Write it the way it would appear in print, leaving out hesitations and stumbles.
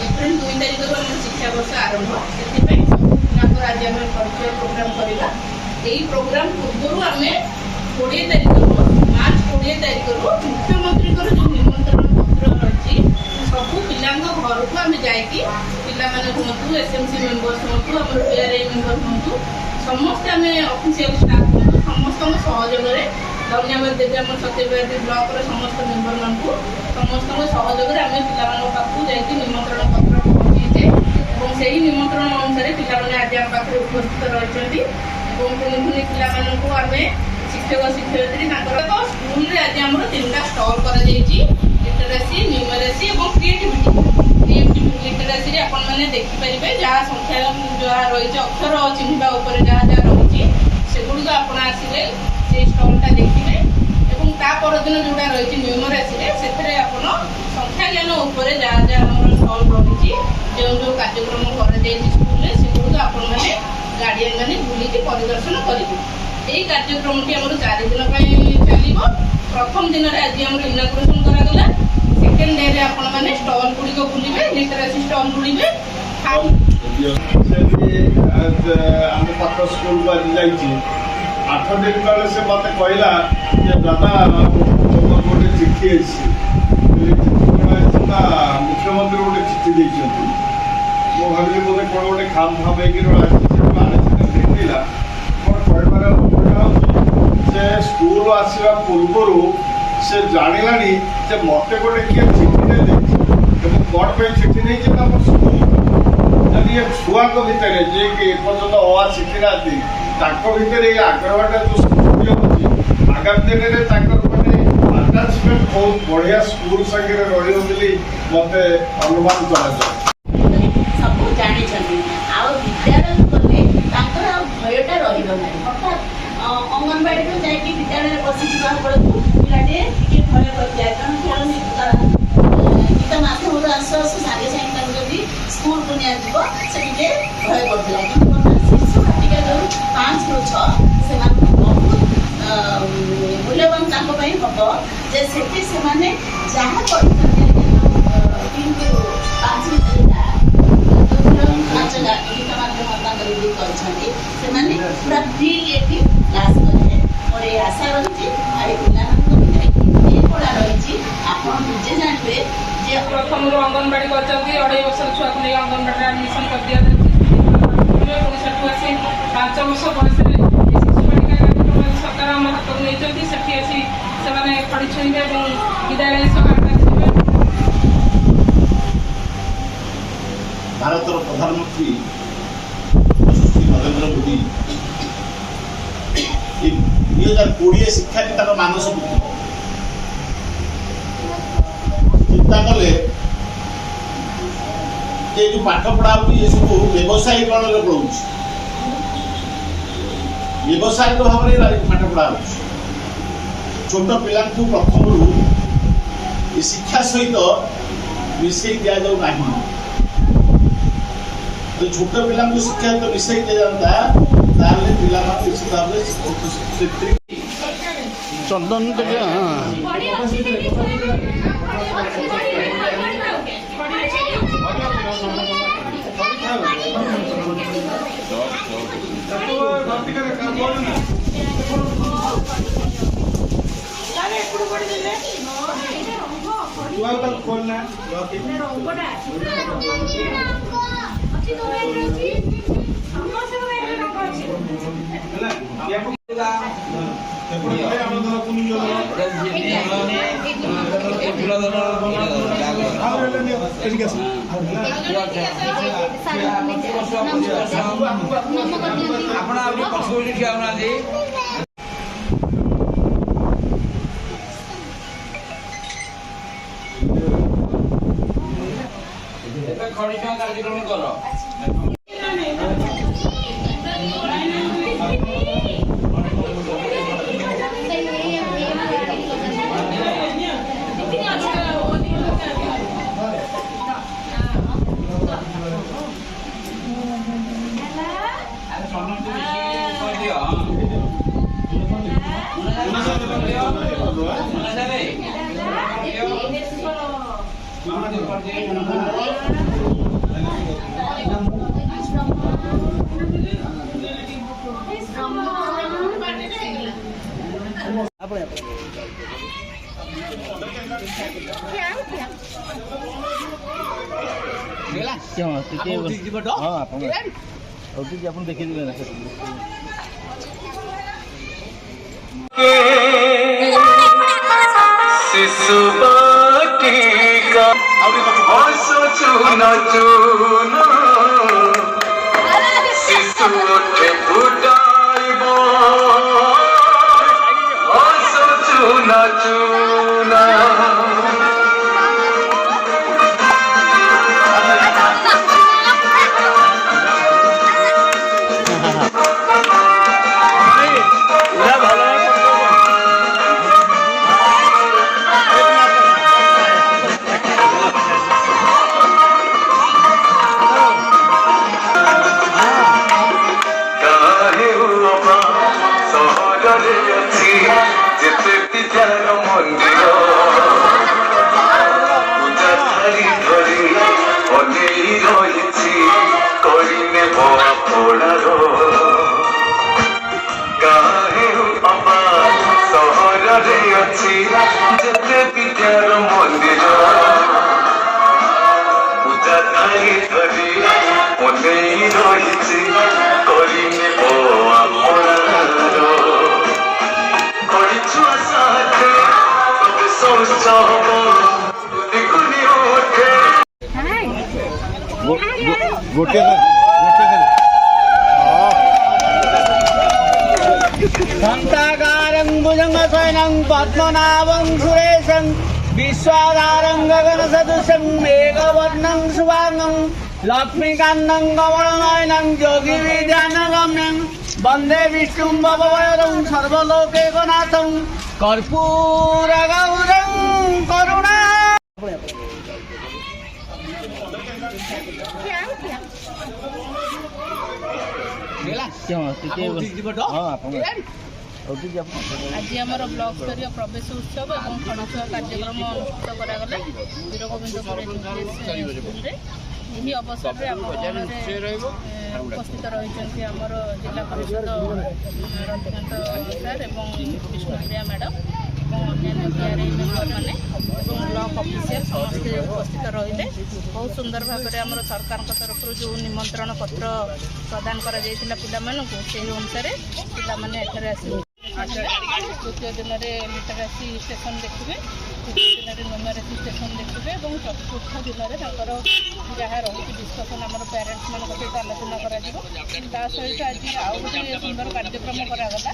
April 2 तारिख आम शिक्षा वर्ष आरंभ से आज आम परिचय प्रोग्राम करवा यही प्रोग्राम पूर्व आम 20 तारिख मार्च 20 तारिख मुख्यमंत्री जो निमंत्रण पत्र रही सबू पिला घर को आम जाकि पाने हूँ एसएमसी मेम्बर्स हूँ आम पीआरआई मेम्बर हूँ समस्त आम ऑफिशियल स्टाफ हूँ समस्त सहयोग धन्यवाद देवी आम सत्यवादी ब्लॉक समस्त मेम्बर मान समस्त सहयोग आम पिला पाखु जा निमंत्रण पत्र पहुँचे और से ही निमंत्रण अनुसार पिलाने आज आम पाखे उपस्थित रही कुनि कुनि पिला आम शिक्षक शिक्षयित्री स्कूल रे आज आम 3टा स्टॉल कर लिटरेसी न्यूमेरेसी और क्रिएटिविटी लिटरेसी आपण मैंने देखिपारे जहाँ संख्या जहाँ रही अक्षर चिन्हवा उपर जहाँ जहाँ रही सेगुड़ आप आसवे से स्टलटा देखिए और तापरदिन जोड़ा रही न्यूमेरेसी से आप संख्या ज्ञान उपर जहाँ जहाँ स्टल रही जो जो कार्यक्रम कर स्कूल सेगुड़ आपण मैंने गार्डियन मैंने बुलिकी परिदर्शन करेंगे यही कार्यक्रम टी आम 4 दिन चलो प्रथम दिन में आज आम इनागुरेसन करागला सेकेंड डे आपण मैंने स्टल गुड़िक बुलवे लिटरेसी स्टल बुलवे आम पाख स्कूल को आज जाइए 8 दिन बेले से मत कहला दादा गोटे चिठी मुख्यमंत्री गोटे चिठी देती मो भाविली बोधे कौन गोटे खाम खाम होगा मोर कहबार स्कूल आसवा पूर्वर से जानिलानी जे मत गोटे किए चिठी नहीं कौन पर चिठी नहीं आम स्कूल जदि ये छुआ भितर जे कि एपर्तंत अ शिखी ना भितर ये आग्रहटा जो स्कूल होती आगामी दिन में मैंने आटाचमेंट बहुत बढ़िया स्कूल संगे रही मत अनुमान कराए सब जानी विद्यालय गले भयटा रहा अंगनवाड़ी तो जाकि विद्यालय बसिजा बेलू पिलाटे भय कर जाए कारण खेल गीत माध्यम आसु आसु सागे सागे जब स्कूल को निजी से भय करता कि शिशु बाटिका जो 5 ରୁ 6 से बहुत मूल्यवान हम जे से जहाँ पढ़ी 3 ରୁ 5 नाच गीत माध्यम पूरा फ्री क्लास करेंगे और ये आशा रही पिला कला रही आप निजे जानवे प्रथम अंगनवाड़ी कर 2.5 वर्ष छुआ को नहीं अंगनवाड़ी एडमिशन कर दिया आसी 5 वर्ष बयस शिशु बाटिका कार्यक्रम सरकार आम हाथ में नहीं आसी से पढ़ी विद्यालय भारत प्रधानमंत्री श्री नरेंद्र मोदी 2020 शिक्षानीति मानस बुद्धि चिंता कले ये जो पाठ पढ़ा ये सब व्यवसायीकरण में पढ़ाऊँ व्यावसायिक भाव में पाठ पढ़ा छोट पिला प्रथम शिक्षा सहित मिसई दि जाऊना तो छोट पिला शिक्षा तो मिसई दि जाता निश्चित भाव चंदन खोलना कार्यक्रम कर Gracias. ହଁ ଆପଣ ଉଠିକି ଆପଣ ଦେଖିଦେବେ ନା शिशु बाटिका चून चून शिशु उठे फुटाइब चून चून ଯେତେ ବିଦ୍ୟାର ମନ୍ଦିର ପୂଜା ଥାଳି ଧରି ଅନେଇ ରହିଛି କରିନେବ ଆପଣାର କରିଛୁ ଆଶାତେ ତତେ ଶୌଚ ହବ କୁନି ଉଠେ ଗୋଟିଏ शान्ताकारं भुजङ्गशयनं पद्मनाभं सुरेशं विश्वाधारं गगनसदृशं मेघवर्णं शुभाङ्गं लक्ष्मीकान्तं कमलनयनं योगिविद्यानगम्यं वन्दे विष्णुं भवभयहरं सर्वलोकैकनाथं कर्पूरगौरं करुणा ଆଜି ଆମର ବ୍ଲକ ସ୍ତରୀୟ ପ୍ରବେଶ ଉତ୍ସବ ଏବଂ ଖଣସୁଆ କାର୍ଯ୍ୟକ୍ରମ ଅନୁଷ୍ଠିତ କରାଗଲା ବୀରଗୋବିନ୍ଦପୁର ସ୍କୁଲରେ। ଏହି ଅବସରରେ ଆମ ଉପସ୍ଥିତ ରହିଛନ୍ତି ଆମର ଜିଲ୍ଲା ପରିଷଦ ରତିକାନ୍ତ ସାର୍ ଏବଂ ବିଷ୍ଣୁପ୍ରିୟା ମ୍ୟାଡ଼ାମ୍ ଏବଂ ଅନ୍ୟାନ୍ୟ ପିଆର୍ଆଇ ମେମ୍ବରମାନେ ଏବଂ ବ୍ଲକ ଅଫିସିଆଲ ସମସ୍ତେ ଉପସ୍ଥିତ ରହିଲେ। ବହୁତ ସୁନ୍ଦର ଭାବରେ ଆମର ସରକାରଙ୍କ ତରଫରୁ ଯେଉଁ ନିମନ୍ତ୍ରଣ ପତ୍ର ପ୍ରଦାନ କରାଯାଇଥିଲା ପିଲାମାନଙ୍କୁ ସେହି ଅନୁସାରେ ପିଲାମାନେ ଏଠାରେ ଆସିବେ। ତୃତୀୟ ଦିନରେ ଲିଟରାସି ଷ୍ଟେସନ୍ ଦେଖିବେ, ତୃତୀୟ ଦିନରେ ନ୍ୟୁମେରାସି ଷ୍ଟେସନ୍ ଦେଖିବେ ଏବଂ ଚତୁର୍ଥ ଦିନରେ ତାଙ୍କର ଯାହା ରହୁଛି ଡିସ୍କସନ୍ ଆମର ପ୍ୟାରେଣ୍ଟସ୍ମାନଙ୍କ ସହିତ ଆଲୋଚନା କରାଯିବ। ତା ସହିତ ଆଜି ଆଉ ଗୋଟିଏ ସୁନ୍ଦର କାର୍ଯ୍ୟକ୍ରମ କରାଗଲା।